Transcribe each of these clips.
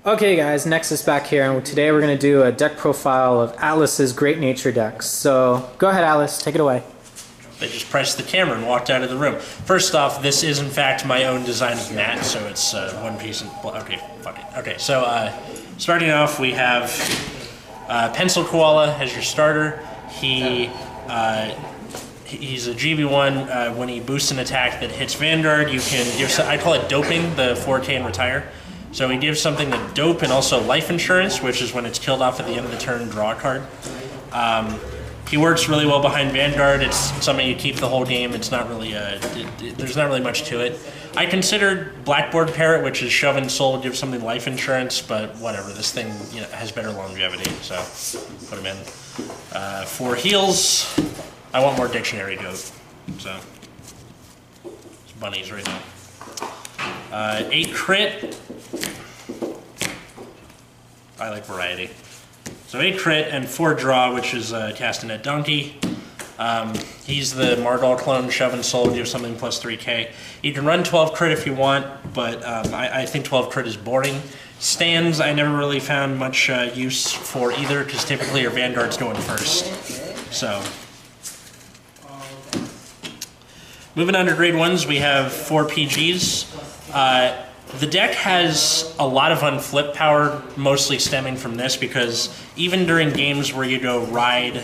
Okay guys, Nexus back here, and today we're going to do a deck profile of Atlas's Great Nature decks. So go ahead Atlas, take it away. They just pressed the camera and walked out of the room. First off, this is in fact my own design of Matt, so it's one piece and... Okay, fuck it. Okay, so starting off we have Pencil Koala as your starter. He's a GB1. When he boosts an attack that hits Vanguard, you can give... I call it doping, the 4K and retire. So he gives something to dope and also life insurance, which is when it's killed off at the end of the turn, draw a card. He works really well behind Vanguard. It's something you keep the whole game. It's not really there's not really much to it. I considered Blackboard Parrot, which is shove and soul, give something life insurance, but whatever. This thing has better longevity, so put him in. For heals, I want more dictionary dope. So it's bunnies right now. 8 crit. I like variety. So 8 crit and 4 draw, which is Castanet Donkey. He's the Mardal clone, shove and soul, give something plus 3k. You can run 12 crit if you want, but I think 12 crit is boring. Stands, I never really found much use for either, because typically your Vanguard's going first. So, moving on to grade 1s, we have 4 PGs. The deck has a lot of unflip power, mostly stemming from this, because even during games where you go ride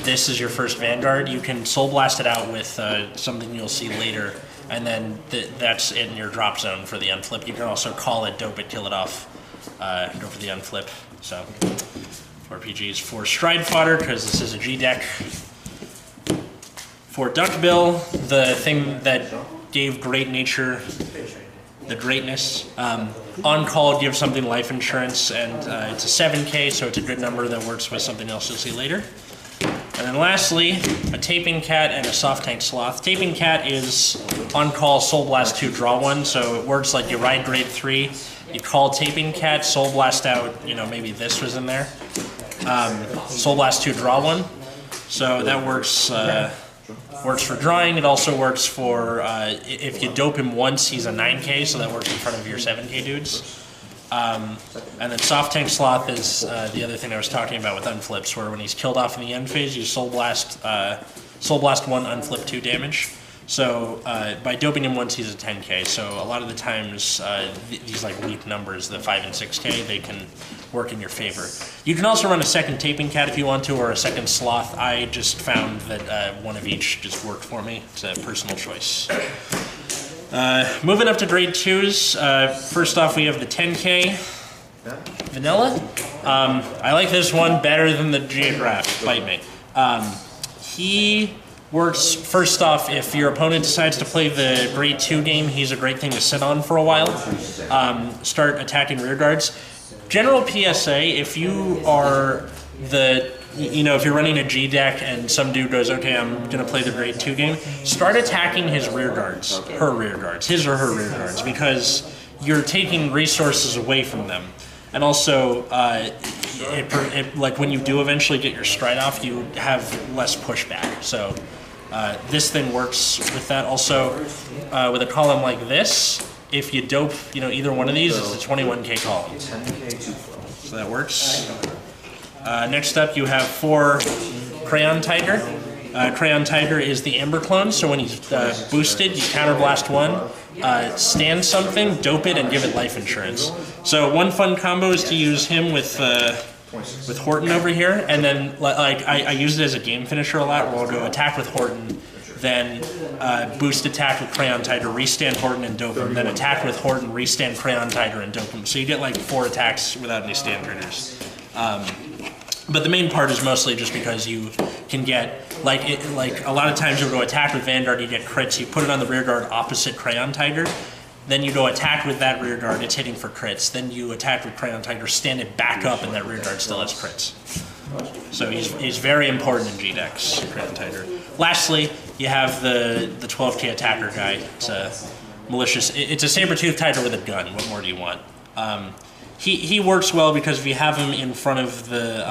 this as your first Vanguard, you can Soul Blast it out with something you'll see later, and then that's in your drop zone for the unflip. You can also call it, dope it, kill it off, go for the unflip. So, 4 PGs. 4 Stride Fodder, because this is a G deck. 4 Duckbill, the thing that gave Great Nature the greatness. On call, give something life insurance, and it's a 7k, so it's a good number that works with something else you'll see later. And then lastly, a Taping Cat and a Soft Tank Sloth. Taping Cat is on call, Soul Blast 2, draw 1, so it works like you ride grade 3, you call Taping Cat, Soul Blast out, maybe this was in there. Soul Blast 2, draw 1. So that works. Works for drawing. It also works for, if you dope him once, he's a 9k, so that works in front of your 7k dudes. And then Soft Tank Sloth is the other thing I was talking about with unflips, where when he's killed off in the end phase, you Soul Blast 1, unflip 2 damage. So by doping him once, he's a 10k, so a lot of the times these like weak numbers, the 5 and 6k, they can work in your favor. You can also run a second Taping Cat if you want to, or a second Sloth. I just found that one of each just worked for me. It's a personal choice. Moving up to grade 2s, first off we have the 10k Vanilla. I like this one better than the Geograph, bite me. He works, first off, if your opponent decides to play the grade 2 game, he's a great thing to sit on for a while. Start attacking rear guards. General PSA, if you are if you're running a G deck and some dude goes, okay, I'm going to play the grade 2 game, start attacking his rear guards, his or her rear guards, because you're taking resources away from them. And also, like when you do eventually get your stride off, you have less pushback. So this thing works with that. Also, with a column like this, if you dope, either one of these, it's a 21k column. So that works. Next up, you have 4 Crayon Tiger. Crayon Tiger is the Ember clone, so when he's boosted, you counterblast 1, stand something, dope it, and give it life insurance. So one fun combo is to use him with Horton over here, and then I use it as a game finisher a lot, where I'll go attack with Horton, then boost attack with Crayon Tiger, restand Horton and dope him, then attack with Horton, restand Crayon Tiger and dope him. So you get like 4 attacks without any stand triggers. But the main part is mostly just because you can get, like a lot of times you'll go attack with Vanguard, you get crits, you put it on the rear guard opposite Crayon Tiger, then you go attack with that rear guard, it's hitting for crits, then you attack with Crayon Tiger, stand it back up, and that rear guard still has crits. So he's very important in G decks, Crayon Tiger. Lastly, you have the 12k attacker guy. It's a malicious, it's a saber-tooth tiger with a gun. What more do you want? He works well because if you have him in front of the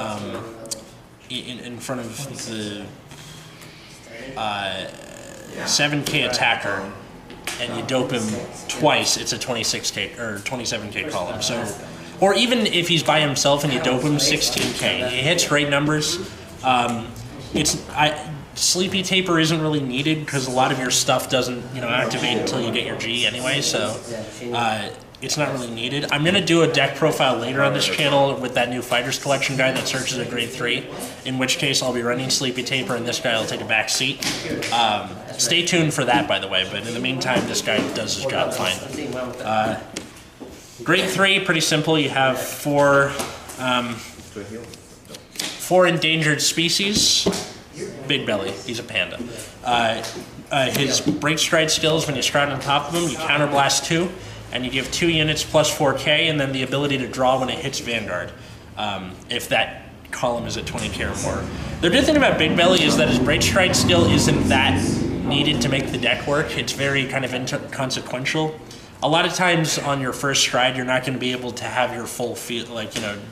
7k attacker, and you dope him twice, it's a 26k or 27k column. So or even if he's by himself and you dope him 16k, he hits great numbers. Sleepy Taper isn't really needed because a lot of your stuff doesn't, activate until you get your G anyway, so it's not really needed. I'm going to do a deck profile later on this channel with that new Fighters Collection guy that searches at grade 3, in which case I'll be running Sleepy Taper and this guy will take a back seat. Stay tuned for that, by the way, but in the meantime, this guy does his job fine. Grade 3, pretty simple. You have four endangered species. Bigbelly, he's a panda. His break stride skills, when you stride on top of him, you counterblast 2, and you give 2 units plus 4k, and then the ability to draw when it hits Vanguard, if that column is at 20k or more. The good thing about Bigbelly is that his break stride skill isn't that needed to make the deck work. It's very kind of inconsequential. A lot of times on your first stride, you're not going to be able to have your full field,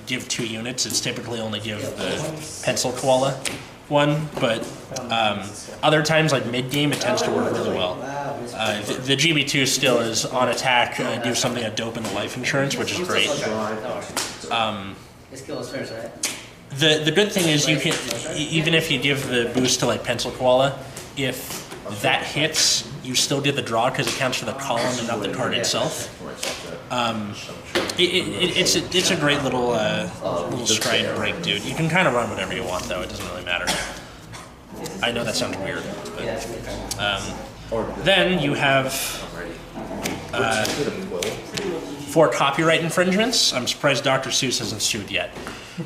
give 2 units. It's typically only give the pencil koala 1, but other times, like mid-game, it tends to work really well. The GB2 still is on attack, do something at dope in the life insurance, which is great. The good thing is you can, even if you give the boost to like pencil koala, if that hits, you still get the draw because it counts for the column and not the card itself. It's a great little stride break, dude. You can kind of run whatever you want, though. It doesn't really matter. I know that sounds weird, but then you have 4 copyright infringements. I'm surprised Dr. Seuss hasn't sued yet.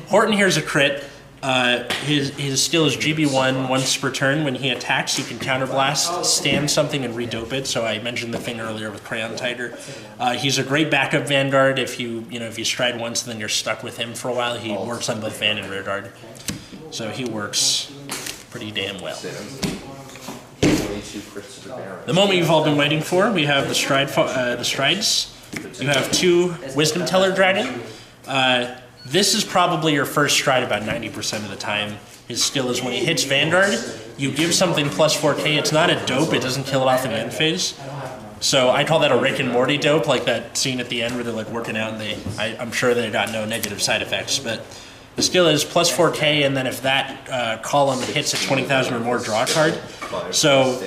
Horton here's a crit. His skill is GB1 once per turn. When he attacks, you can counterblast, stand something, and redope it. So I mentioned the thing earlier with Crayon Tiger. He's a great backup Vanguard. If you stride once, then you're stuck with him for a while. He works on both Van and Rear Guard, so he works pretty damn well. The moment you've all been waiting for, we have the strides. You have 2 Wisdom Teller Dragon. This is probably your first stride about 90% of the time. His skill is when he hits Vanguard, you give something plus 4k. It's not a dope, it doesn't kill it off in the end phase. So I call that a Rick and Morty dope, like that scene at the end where they're like working out and I'm sure they got no negative side effects. But the skill is plus 4k, and then if that column hits at 20,000 or more, draw a card. So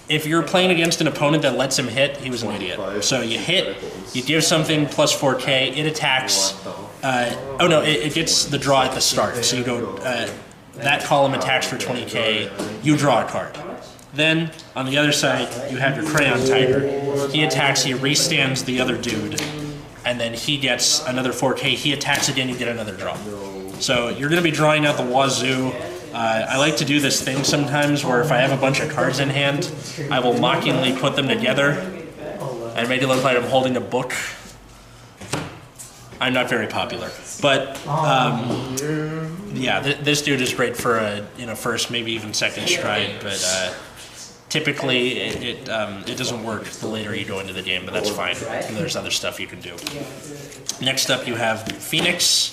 if you're playing against an opponent that lets him hit, he was an idiot. So you hit, you give something plus 4k, it attacks. It gets the draw at the start. So you go, that column attacks for 20k, you draw a card. Then, on the other side, you have your Crayon Tiger. He attacks, he restands the other dude, and then he gets another 4k, he attacks again, you get another draw. So you're going to be drawing out the wazoo. I like to do this thing sometimes where if I have a bunch of cards in hand, I will mockingly put them together and make it look like I'm holding a book. I'm not very popular, but yeah, this dude is great for a first, maybe even second stride, but typically it doesn't work the later you go into the game, but that's fine. There's other stuff you can do. Next up, you have Phoenix.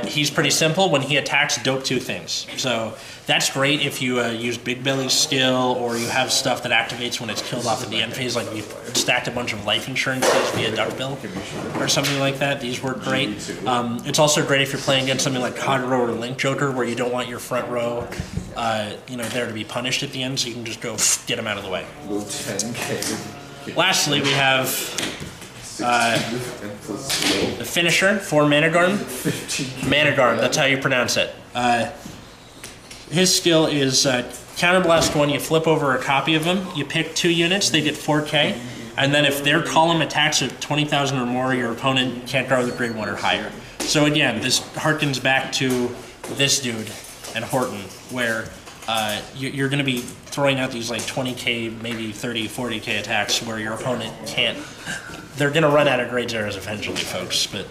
He's pretty simple. When he attacks, dope 2 things. So that's great if you use Bigbelly's skill, or you have stuff that activates when it's killed off at the end phase, like you stacked a bunch of life insurances via Duckbill or something like that. These work great. It's also great if you're playing against something like Cobra or Link Joker, where you don't want your front row there to be punished at the end, so you can just go get them out of the way. Lastly, we have the finisher for Managarmr. Managarmr, that's how you pronounce it. His skill is counterblast 1, you flip over a copy of him, you pick 2 units, they get 4k, and then if their column attacks at 20,000 or more, your opponent can't draw the grade 1 or higher. So again, this harkens back to this dude and Horton, where you're going to be throwing out these like 20k, maybe 30, 40k attacks where your opponent can't. They're going to run out of grade zeros eventually, folks, but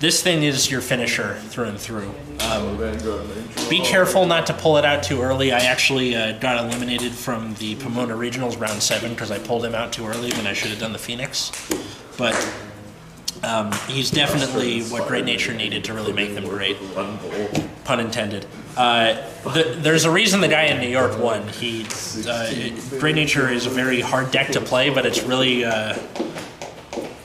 this thing is your finisher through and through. Be careful not to pull it out too early. I actually got eliminated from the Pomona Regionals round 7 because I pulled him out too early when I should have done the Phoenix. But he's definitely what Great Nature needed to really make them great. Pun intended. There's a reason the guy in New York won. Great Nature is a very hard deck to play, but it's really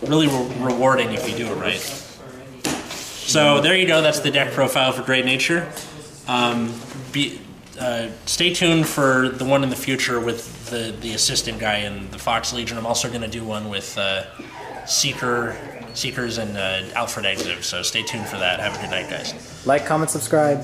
really rewarding if you do it right. So there you go. That's the deck profile for Great Nature. Stay tuned for the one in the future with the assistant guy in the Fox Legion. I'm also going to do one with Seekers and Alfred Exif. So stay tuned for that. Have a good night, guys. Like, comment, subscribe.